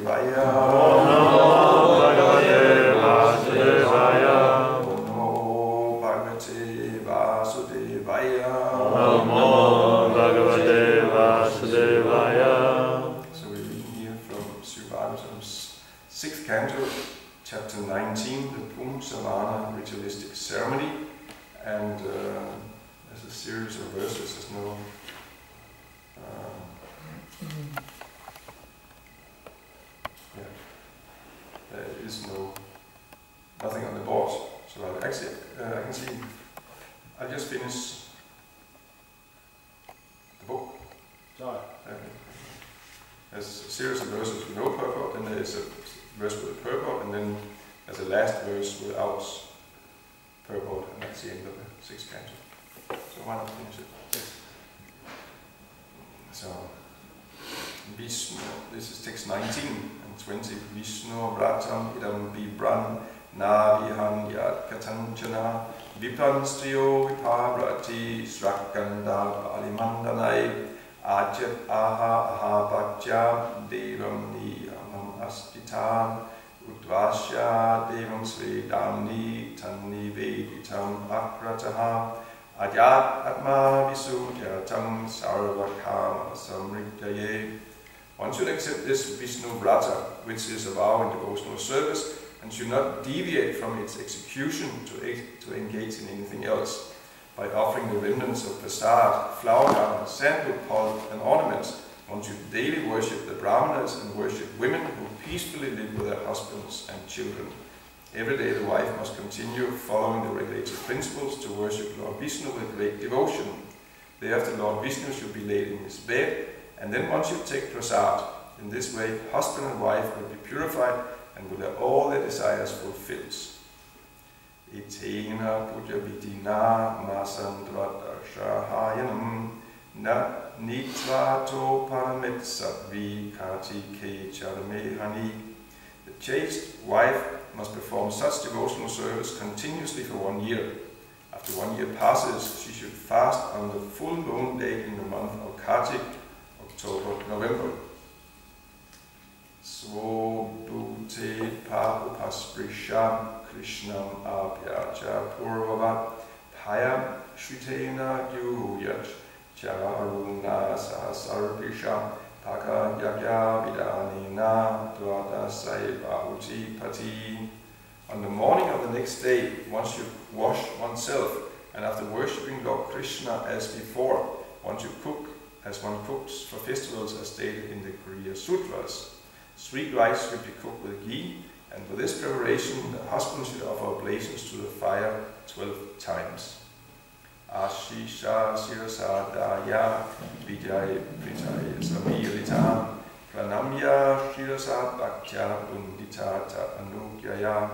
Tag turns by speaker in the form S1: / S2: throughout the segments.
S1: Vasudevaya.
S2: Om Namo Bhagavate Vasudevaya.
S1: Om Namo Bhagavate Vasudevaya.
S2: Om Namo Bhagavate Vasudevaya.
S1: So we're reading here from Srivadasam's 6th canto, chapter 19, the Pumsavana ritualistic ceremony, and there's a series of verses. There's no there is nothing on the board. So I can see. I'll just finish the book.
S3: Sorry.
S1: There's a series of verses with no purport, then there's a verse with a purport, and then there's a last verse without purport, and that's the end of the 6th canto. So why not finish it? Yes. So, Vishnu, this is text 19 and 20. Vishnu vratam idam vibran na vihan yad katanchana vipran striyo vipavrati srakanda alimandanai ajat aha bhajya devam niyamam astitan udvasya devam svedamni tanni veditam akrataha adyat atma visudyatam sarvakama samridyaye. One should accept this Vishnu Vrata, which is a vow in devotional service, and should not deviate from its execution to engage in anything else. By offering the remnants of prasad, flower garlands, sandalwood pulp, and ornaments, one should daily worship the brahmanas and worship women who peacefully live with their husbands and children. Every day the wife must continue following the regulated principles to worship Lord Vishnu with great devotion. Thereafter Lord Vishnu should be laid in his bed, and then one should take prasad. In this way, husband and wife will be purified and will have all their desires fulfilled. Itena puja vidina masandradashahayanam na nitvato paramet sattvi kati ke charamehani. The chaste wife must perform such devotional service continuously for 1 year. After 1 year passes, she should fast on the full moon day in the month of Kartik, October, November. Svodute pa upasprisham Krishnam abhyacha purvavat payam shritena yuyat charuna sahasarpisham paka yagya vidanina dvadasai bahuti pati. On the morning of the next day, one should wash oneself, and after worshipping Lord Krishna as before, one should cook as one cooks for festivals as stated in the Kriya Sutras. Sweet rice should be cooked with ghee, and for this preparation the husband should offer oblations to the fire 12 times. Ashisha sirasadaya vidyai pritaya samilitam pranamya shirasad bhaktya unditata anugyaya.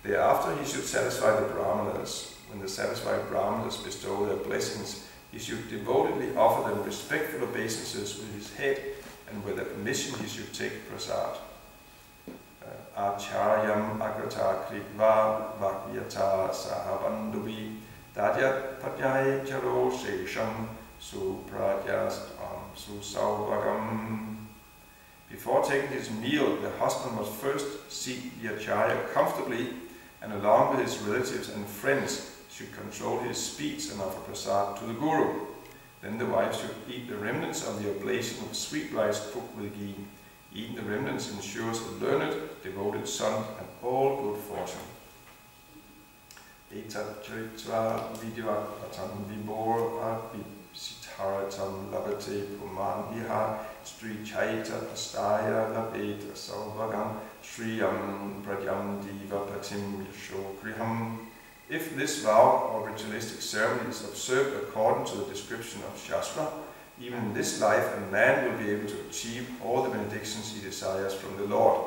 S1: Thereafter he should satisfy the brahmanas. When the satisfied brahmanas bestow their blessings, he should devotedly offer them respectful obeisances with his head, and with their permission he should take prasad. Acharyam agrata kripva vakyata sahabandubi dadyat patyai charo shesham supradyastam susauvagam. Before taking his meal, the husband must first seat the acharya comfortably, and along with his relatives and friends should control his speech and offer prasad to the guru. Then the wife should eat the remnants of the oblation of sweet rice cooked with ghee. Eating the remnants ensures a learned, devoted son and all good fortune. Etat charitva vidyatam vibor abhisitaratam labate puman viha Sri chaita astaya labeta sauvagam shriyam pradyam diva patim yasho griham. If this vow or ritualistic ceremony is observed according to the description of Shastra, even in this life a man will be able to achieve all the benedictions he desires from the Lord.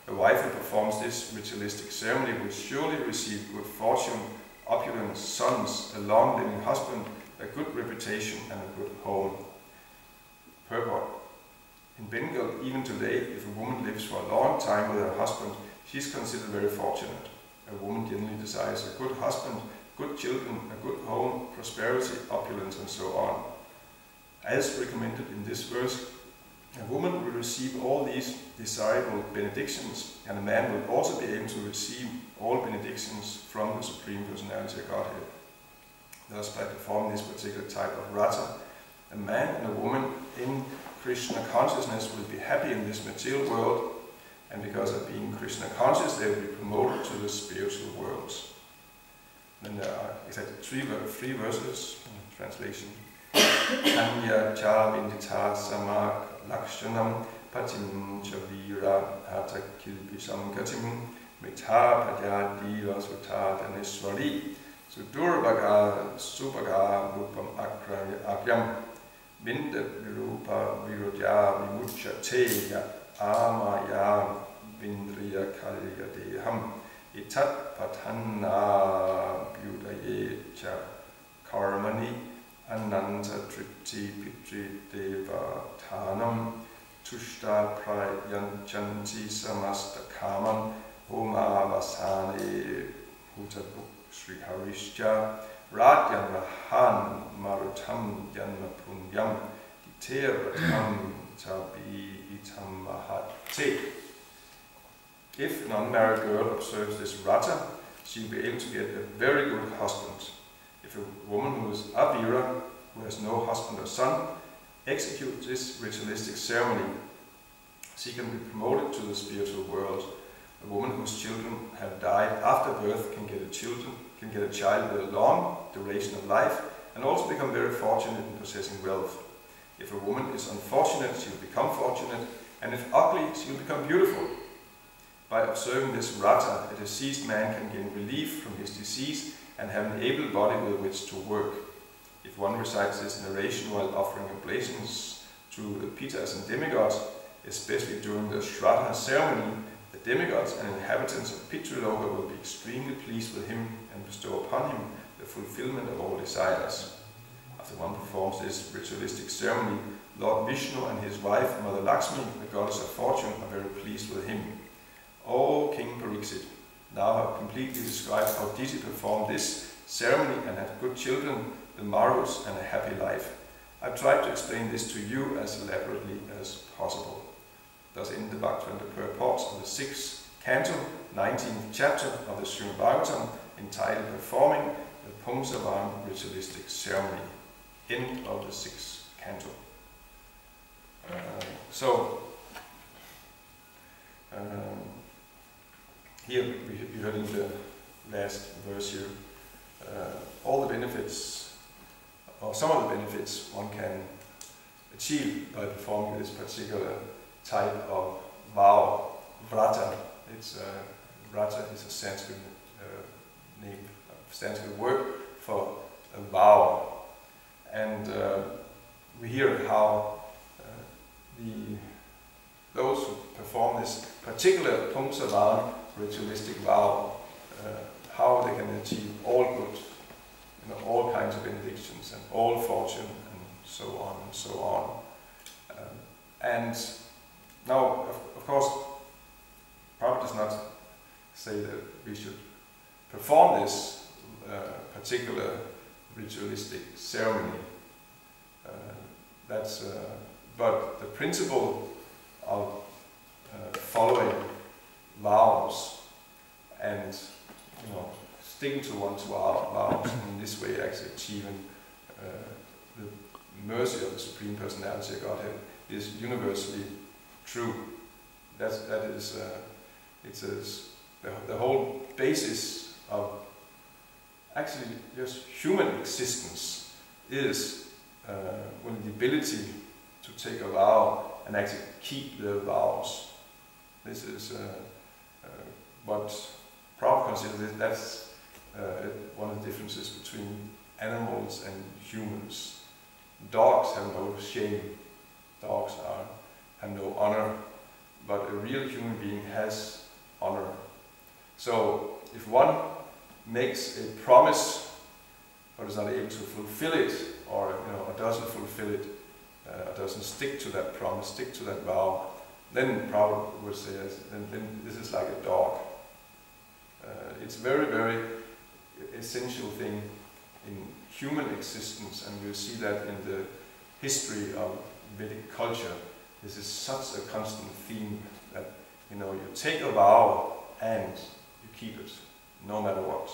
S1: A wife who performs this ritualistic ceremony will surely receive good fortune, opulent sons, a long-living husband, a good reputation and a good home. Purport. In Bengal, even today, if a woman lives for a long time with her husband, she is considered very fortunate. A woman generally desires a good husband, good children, a good home, prosperity, opulence, and so on. As recommended in this verse, A woman will receive all these desirable benedictions, and a man will also be able to receive all benedictions from the Supreme Personality of Godhead. Thus, by performing this particular type of rata, a man and a woman in Krishna consciousness will be happy in this material world, and because of being Krishna conscious, they will be promoted to the spiritual worlds. Then there are exactly three verses in translation. Anya cha vindita samak lakshanam patim chavira hata kilpisam gatim mita padyadi vasvata daniswari sudurvaga subaga rupam akyam vinda virupa virodya vimuchyate ya amaya vindriya kalya deham itat pathanna byudaye cha karmani ananta tripti pitri deva thanam tushta prayanchanti samasta kaman oma vasane hutabuk sri harishya radyan mahan marutam janma punyam diteratam tabi itam mahate. If an unmarried girl observes this rata, she will be able to get a very good husband. If a woman who is avira, who has no husband or son, executes this ritualistic ceremony, she can be promoted to the spiritual world. A woman whose children have died after birth can get a child with a long duration of life, and also become very fortunate in possessing wealth. If a woman is unfortunate, she will become fortunate, and if ugly, she will become beautiful. By observing this rata, a deceased man can gain relief from his disease and have an able body with which to work. If one recites this narration while offering oblations to the Pitas and demigods, especially during the Shraddha ceremony, the demigods and inhabitants of Pitruloka will be extremely pleased with him and bestow upon him the fulfillment of all desires. After one performs this ritualistic ceremony, Lord Vishnu and his wife, Mother Lakshmi, the goddess of fortune, are very pleased with him. O King Pariksit, now have completely described how Diti performed this ceremony and had good children, the Marus, and a happy life. I've tried to explain this to you as elaborately as possible. Thus end the Bhaktivinoda purports of the 6th canto, 19th chapter of the Srimad Bhagavatam, entitled Performing the Pumsavan Ritualistic Ceremony. End of the 6th canto. Here we heard in the last verse here, all the benefits, or some of the benefits one can achieve by performing this particular type of vow, vrata. Vrata is a Sanskrit name, a Sanskrit word for a vow. And we hear how those who perform this particular Pumsavan ritualistic vow, how they can achieve all good, all kinds of benedictions and all fortune and so on and so on. And now, of course, Prabhupada does not say that we should perform this particular ritualistic ceremony. But the principle of following vows and sticking to one's vows in this way, actually achieving the mercy of the Supreme Personality of Godhead, is universally true. That is the whole basis of actually just human existence is with the ability to take a vow and actually keep the vows. This is what Prabhupada considers that's one of the differences between animals and humans. Dogs have no shame. Dogs have no honor, but a real human being has honor. So if one makes a promise but is not able to fulfill it, or doesn't fulfill it, doesn't stick to that promise, stick to that vow, then Prabhupada would say, then this is like a dog. It's a very, very essential thing in human existence, and you see that in the history of Vedic culture, this is such a constant theme that, you know, you take a vow and you keep it, no matter what.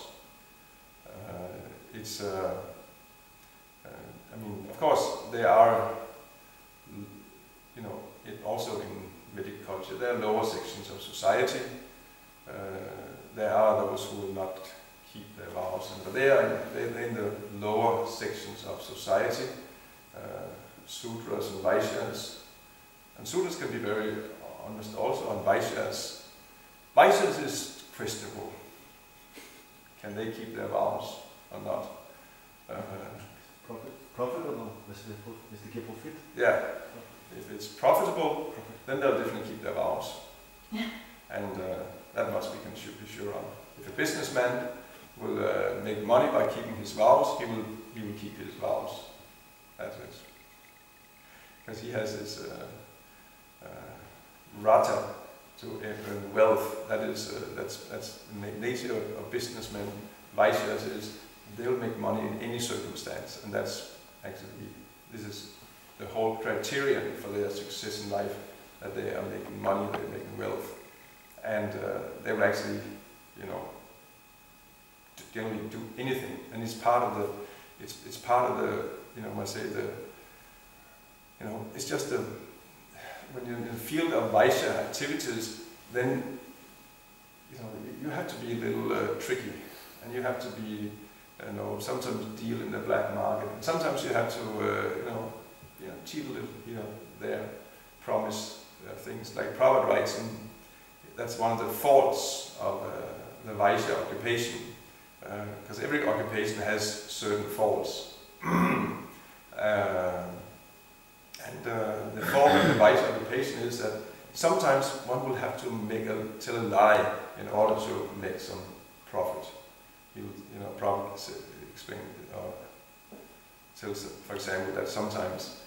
S1: I mean, of course, there are, you know, also in Vedic culture, there are lower sections of society. There are those who will not keep their vows, but they're in the lower sections of society, Sudras and Vaishyas. And Sudras can be very honest also on Vaishyas. Vaishyas is questionable. Can they keep their vows or not?
S3: Profitable, hvis det giver profit.
S1: Yeah, if it's profitable, then they'll definitely keep their vows. And that much we can be sure of. If a businessman will make money by keeping his vows, he will keep his vows. That's it. Because he has this rata to earn wealth. That's the nature of businessmen. Vaishyas is they'll make money in any circumstance, and that's actually, this is the whole criterion for their success in life, that they are making money, they're making wealth, and they will actually, you know, generally do anything, and it's part of the, it's part of the, you know, I say the, you know, it's just the, when you're in the field of Vaishya activities, then, you know, you have to be a little tricky, and you have to be, you know, sometimes deal in the black market. And sometimes you have to, you know, cheat a little, you know, there, promise things. Like Prabhupada writes, and that's one of the faults of the Vaishya occupation, because every occupation has certain faults. The fault of the Vaishya occupation is that sometimes one will have to tell a lie in order to make some profit. You know, probably explain tells, for example, that sometimes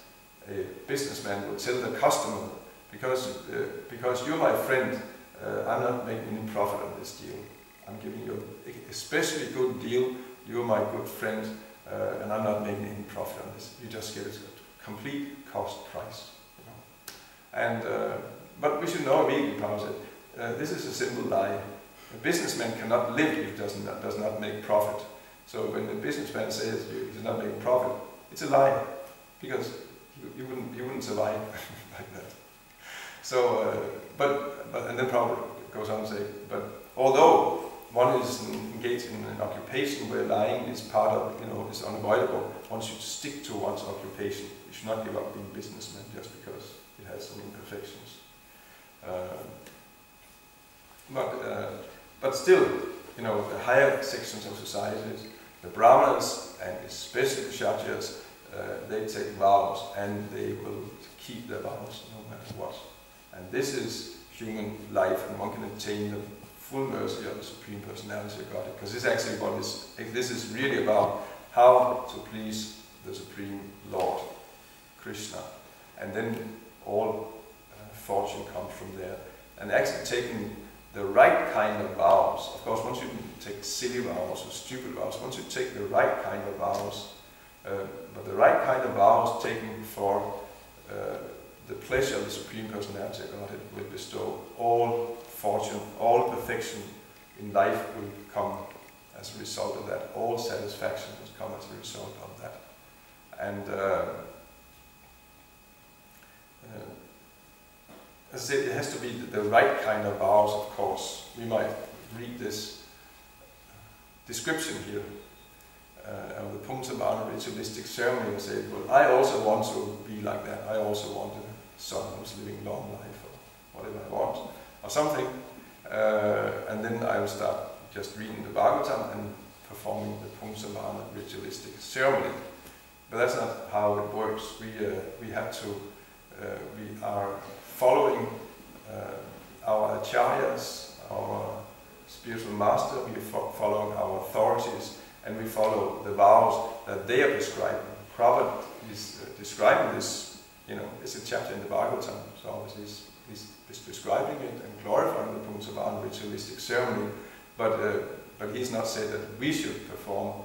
S1: a businessman will tell the customer, because you're my friend, I'm not making any profit on this deal. I'm giving you an especially good deal. You're my good friend, and I'm not making any profit on this. You just get it at complete cost price. You know? And but we should know immediately, Prabhupada said, this is a simple lie. A businessman cannot live if he does not make profit. So when the businessman says he does not make profit, it's a lie, because you wouldn't survive like that. So, and then Prabhupada goes on to say, but although one is engaged in an occupation where lying is part of, you know, is unavoidable, one should stick to one's occupation. You should not give up being a businessman just because it has some imperfections. But still, you know, the higher sections of society, the Brahmanas and especially the Kshatriyas, they take vows and they will keep their vows no matter what. And this is human life, and one can attain the full mercy of the Supreme Personality of Godhead. Because this is actually what this is really about, how to please the Supreme Lord, Krishna. And then all fortune comes from there. And actually taking the right kind of vows. Of course, one shouldn't take silly vows or stupid vows. One should take the right kind of vows. But the right kind of vows taken for the pleasure of the Supreme Personality of Godhead will bestow all fortune, all perfection in life will come as a result of that. All satisfaction will come as a result of that. And as I said, it has to be the right kind of vows, of course. We might read this description here of the Pumsamana ritualistic ceremony and say, well, I also want to be like that. I also want a son who's living long life, or whatever I want, or something. And then I will start just reading the Bhagavatam and performing the Pumsamana ritualistic ceremony. But that's not how it works. We are following our acharyas, our spiritual master, we are following our authorities, and we follow the vows that they are prescribing. Prabhupada is describing this, you know, it's a chapter in the Bhagavatam, so obviously he's describing it and glorifying the Pumsamana ritualistic ceremony, but he's not said that we should perform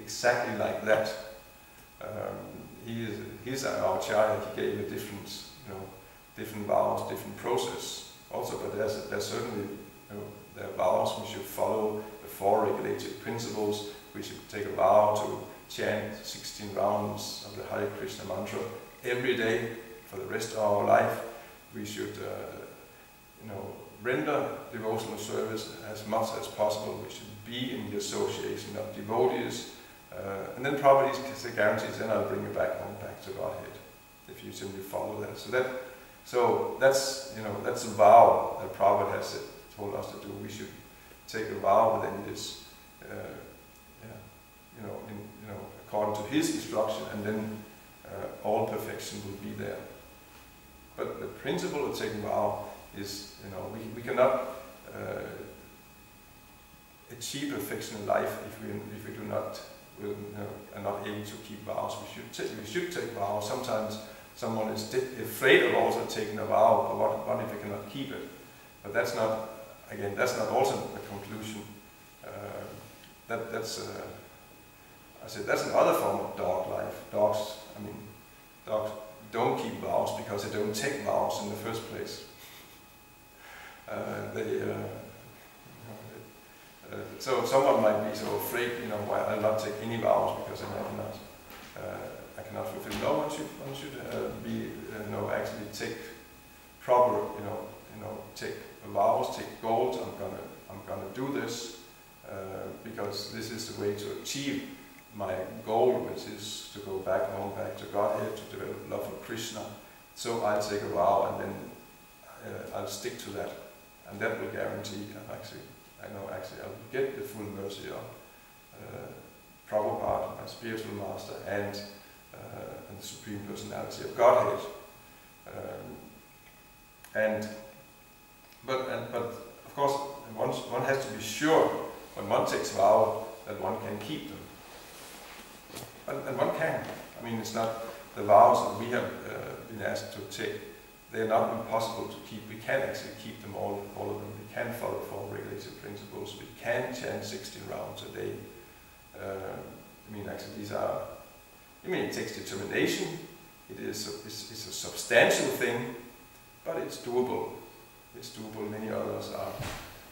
S1: exactly like that. He's our acharya, he gave a different, you know, different vows, different process also, but there's certainly, there are vows we should follow, the 4 regulative principles. We should take a vow to chant 16 rounds of the Hare Krishna mantra every day for the rest of our life. We should, render devotional service as much as possible. We should be in the association of devotees, and then probably the guarantees. Then I'll bring you back to Godhead if you simply follow that. So that's that's a vow that Prabhupada has told us to do. We should take a vow within this, according to his instruction, and then all perfection will be there. But the principle of taking vow is, we cannot achieve perfection in life if we do not are not able to keep vows. We should take vows. Sometimes someone is afraid of also taking a vow, but what if we cannot keep it? But that's not also a conclusion. That's another form of dog life. Dogs don't keep vows because they don't take vows in the first place. So someone might be so afraid, why I'll not take any vows because I cannot fulfill. No, one should actually take proper, take vows, take goals. I'm gonna do this because this is the way to achieve my goal, which is to go back to Godhead, to develop love for Krishna. So I'll take a vow and then I'll stick to that, and that will guarantee. I'll get the full mercy of Prabhupada, my spiritual master, and the Supreme Personality of Godhead. But of course, one has to be sure when one takes vow that one can keep them. And one can. It's not the vows that we have been asked to take. They're not impossible to keep. We can actually keep them, all of them. We can follow 4 regulative principles. We can chant 16 rounds a day. These are. It takes determination. It's a substantial thing, but it's doable. It's doable. Many others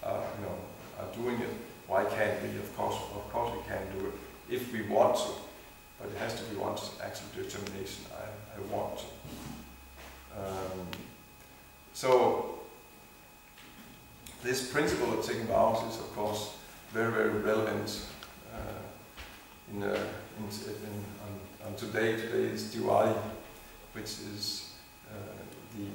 S1: are doing it. Why can't we? Of course we can do it if we want to. But it has to be one's actual determination. I want to. So this principle of taking vows is, of course, very, very relevant on today. Today is Diwali, which is the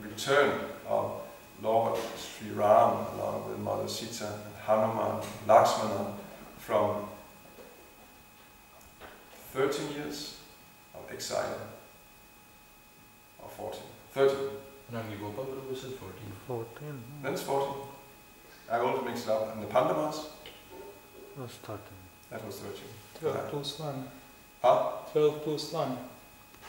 S1: return of Lord Sri Ram along with Mother Sita and Hanuman, Lakshmana, from 13 years of exile, or 14, 13.
S3: Rangi Gopal was 14.
S2: 14.
S1: Then it's 14. I always mix it up. And the Pandavas?
S2: Was 13.
S1: That was 13.
S4: 12 plus 1.
S1: Huh?
S4: 12 plus 1.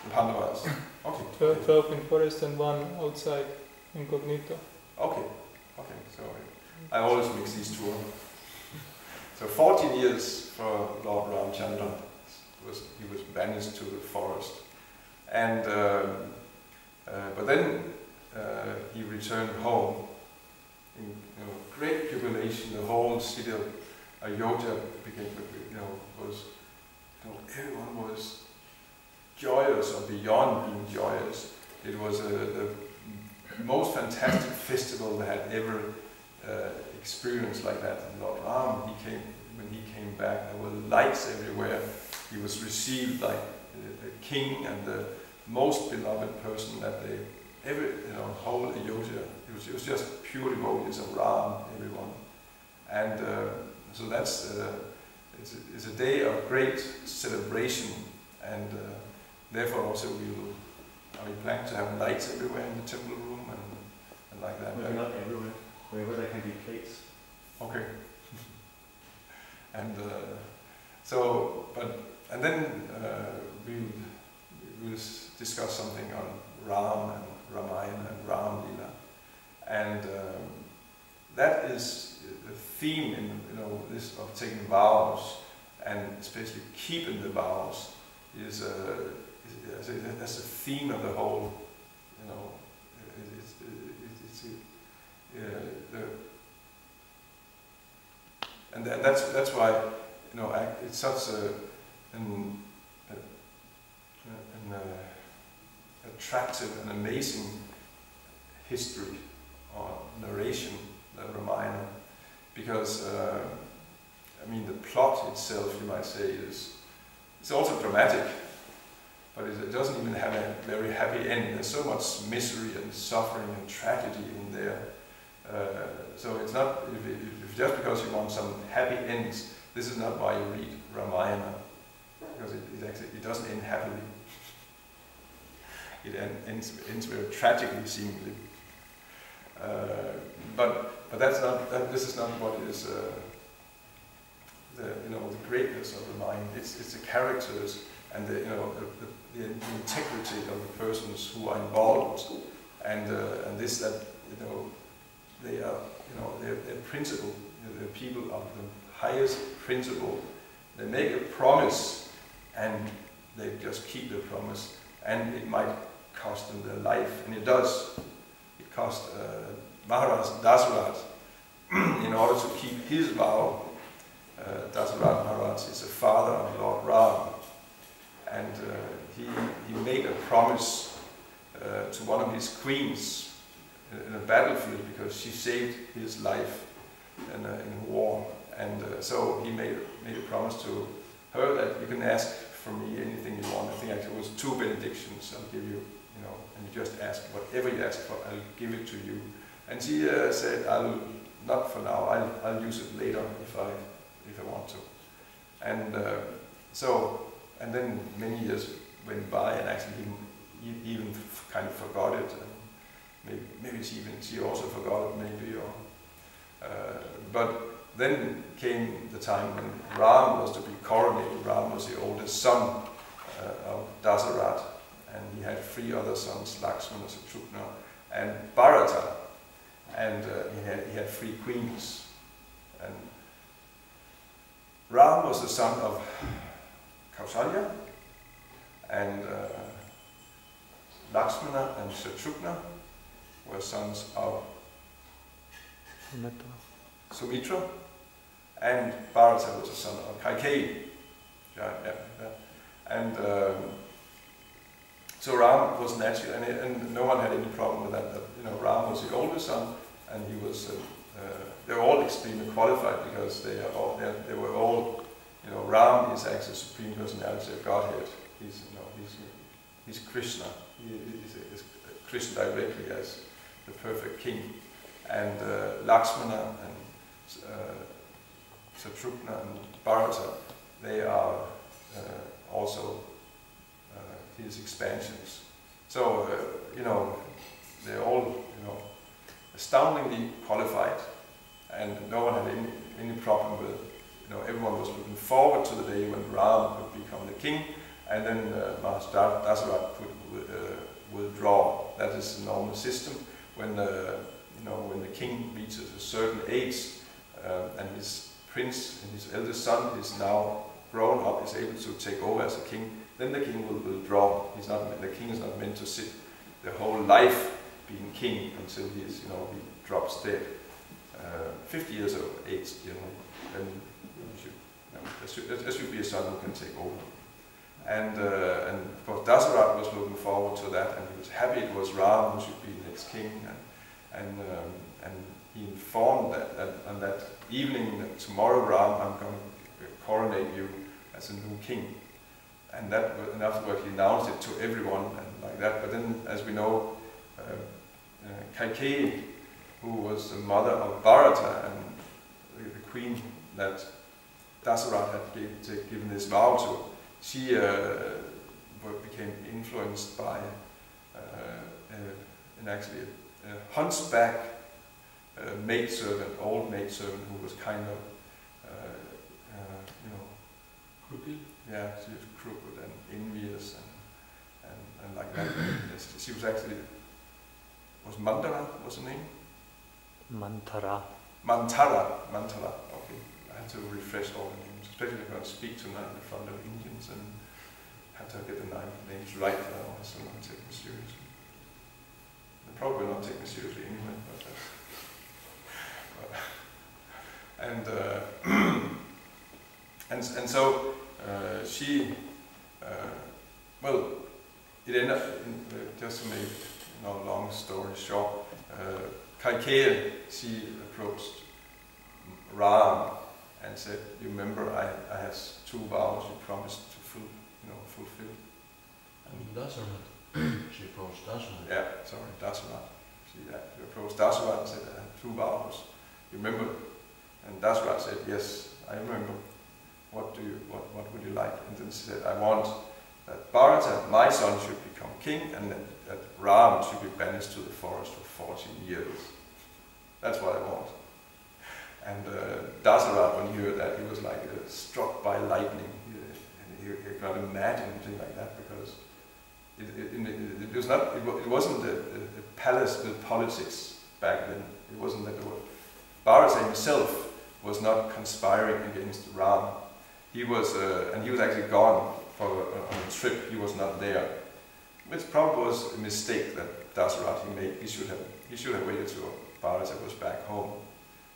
S1: The Pandavas. Okay.
S4: 12 in forest and 1 outside, incognito.
S1: Okay. So I always mix these two up. So 14 years for Lord Ramchandra. He was banished to the forest. And but then he returned home in great jubilation. The whole city of Ayodhya became, everyone was joyous, or beyond being joyous. It was the most fantastic festival they had ever experienced like that. And Lord Ram, when he came back, there were lights everywhere. He was received like the king and the most beloved person that they ever, whole Ayodhya. It was just pure devotees of Ram, everyone. And so that's it's a day of great celebration, and therefore also we plan to have lights everywhere in the temple room and like that.
S3: Well, not everywhere. Wherever there can be plates.
S1: Okay. And then we'll discuss something on Ram and Ramayana and Ram Lila, and that is the theme in this of taking vows, and especially keeping the vows is that's the theme of the whole and that's why it's such an attractive and amazing history or narration, the Ramayana, because the plot itself, you might say, it's also dramatic, but it doesn't even have a very happy end. There's so much misery and suffering and tragedy in there. So it's not, if just because you want some happy ends, this is not why you read Ramayana, because it doesn't end happily. It ends very tragically, seemingly. But that's not. This is not what is the greatness of the mind. It's the characters and the integrity of the persons who are involved, and this that they are they're principle. The people of the highest principle. They make a promise and they just keep the promise, and it might cost them their life, and it does. It cost Maharaj Dasarath in order to keep his vow. Dasarath Maharaj is the father of Lord Ram, and he made a promise to one of his queens in a battlefield because she saved his life in a war, and so he made a promise to her that you can ask from me anything you want. I think it was 2 benedictions I'll give you, and you just ask whatever you ask for, I'll give it to you. And she said, I'll not for now. I'll use it later if I want to. And and then many years went by, and actually he even kind of forgot it. And maybe she also forgot it, maybe. But then came the time when Ram was to be coronated. Ram was the oldest son of Dasarath, and he had 3 other sons, Lakshmana, Shatrugna, and Bharata. And he had 3 queens. And Ram was the son of Kausalya, and Lakshmana and Shatrugna were sons of Sumitra, and Bharata was the son of Kaikeyi. And so Ram was natural, and no one had any problem with that. Ram was the oldest son, and he was. They were all extremely qualified because they were all. Ram is actually the supreme personality of Godhead. He's Krishna. He's Krishna directly as the perfect king, and Lakshmana and Shatrugna and Bharata, they are also his expansions. So they're all astoundingly qualified, and no one had any problem with. Everyone was looking forward to the day when Ram would become the king, and then Maharaj Dasarath could withdraw. That is the normal system when when the king reaches a certain age, and his prince and his eldest son is now grown up, is able to take over as a king. Then the king will withdraw. The king is not meant to sit the whole life being king until he drops dead. 50 years of age, then there should be a son who can take over. And of course Dasarath was looking forward to that, and he was happy it was Ram who should be next king. And he informed that on that evening that tomorrow, Ram, I'm going to coronate you as a new king. And afterwards he announced it to everyone and like that. But then, as we know, Kaikeyi, who was the mother of Bharata and the queen that Dasarath had given this vow to, she became influenced by actually a hunchback maidservant, old maidservant, who was kind of crooked. Yeah, she was crooked and envious and like that. She was actually, was Mandara, was her name?
S2: Mantara.
S1: Mantara, okay. I had to refresh all the names, especially if I speak tonight in front of Indians and have to get the names right. I also want to take them seriously. probably not take me seriously anyway. And so she, well, it ended up, just to make long story short, Kaikeya, she approached Ram and said, "You remember, I have 2 vows you promised to fulfill."
S3: Dasarath. She approached Dasarath.
S1: Yeah, sorry, Dasarath. She approached Dasarath and said, "I have 2 vows. You remember?" And Dasarath said, "Yes, I remember. What would you like?" And then she said, "I want that Bharata, my son, should become king, and that Ram should be banished to the forest for 14 years. That's what I want." And Dasarath, when he heard that, he was like struck by lightning. He got mad and things like that, because it wasn't a palace with politics back then. It wasn't that. Bharata himself was not conspiring against Ram. He was, and he was actually gone on a trip. He was not there, which probably was a mistake that Dasarath made. He should have waited till Bharata was back home.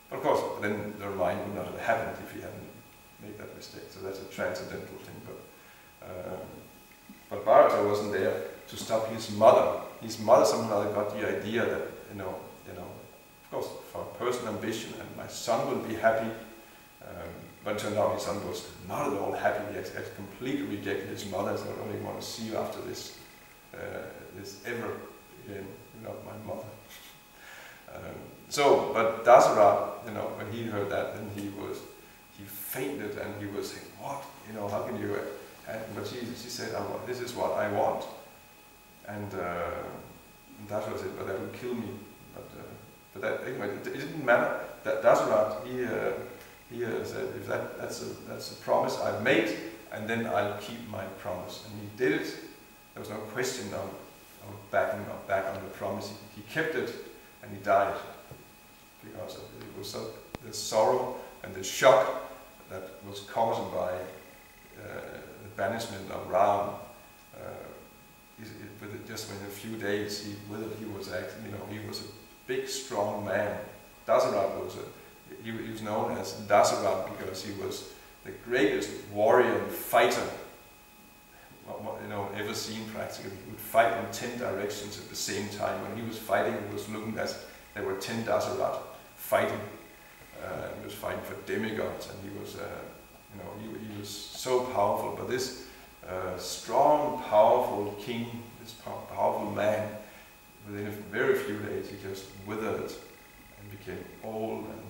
S1: But of course, then the Ramayan would not have happened if he hadn't made that mistake. So that's a transcendental thing. But Bharata wasn't there to stop his mother. His mother somehow got the idea that of course, for personal ambition, and my son will be happy. But it turned out his son was not at all happy. He had completely rejected his mother. So I only want to see you after this ever again. You're not my mother. But Dasarath, when he heard that, then he fainted, and he was saying, "What? How can you?" But she said, "This is what I want." And Dasarath said, "But that will kill me." But that, anyway, it didn't matter. That Dasarath, he said, "If that's a promise I've made, and then I'll keep my promise." And he did it. There was no question of backing back on the promise. He kept it, and he died, because it was the sorrow and the shock that was caused by the banishment of Ram. Just within a few days, he was actually, he was a big, strong man. Dasarath he was known as Dasarath because he was the greatest warrior and fighter ever seen practically. He would fight in 10 directions at the same time. When he was fighting, it was looking as there were 10 Dasarath fighting. He was fighting for demigods, and he was, he was so powerful. But this strong, powerful king, this powerful man, within a very few days, he just withered and became old and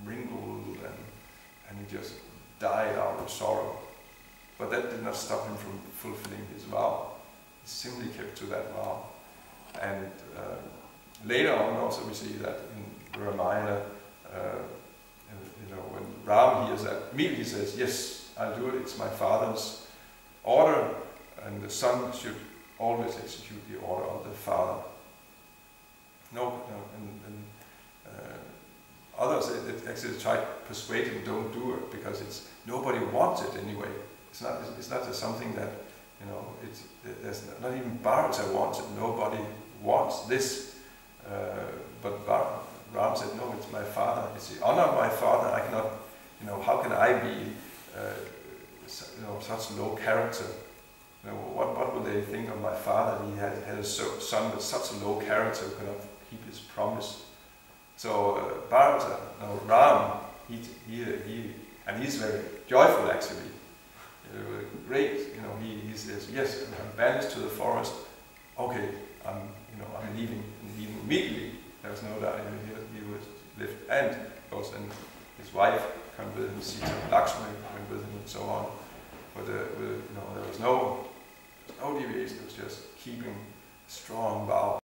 S1: wrinkled, and he just died out of sorrow. But that did not stop him from fulfilling his vow. He simply kept to that vow. And later on, also we see that in Ramayana, when Ram hears that, immediately says, "Yes, I'll do it. It's my father's order, and the son should always execute the order of the father." Others actually try to persuade him, "Don't do it, because nobody wants it anyway. It's not just something that there's not even Bharata wants it. Nobody wants this." But Ram said, "No, it's my father. It's the honor of my father. I cannot. How can I be such low character? What would they think of my father? He had a son with such a low character who cannot keep his promise." So Ram, and he's very joyful actually. Great, he says, "Yes, I'm banished to the forest. Okay, I'm leaving." And leaving immediately. There was no doubt he would live. And of course, then his wife came with him, Sita and Lakshmi went with him, and so on. But there was no deviation. It was just keeping strong vow.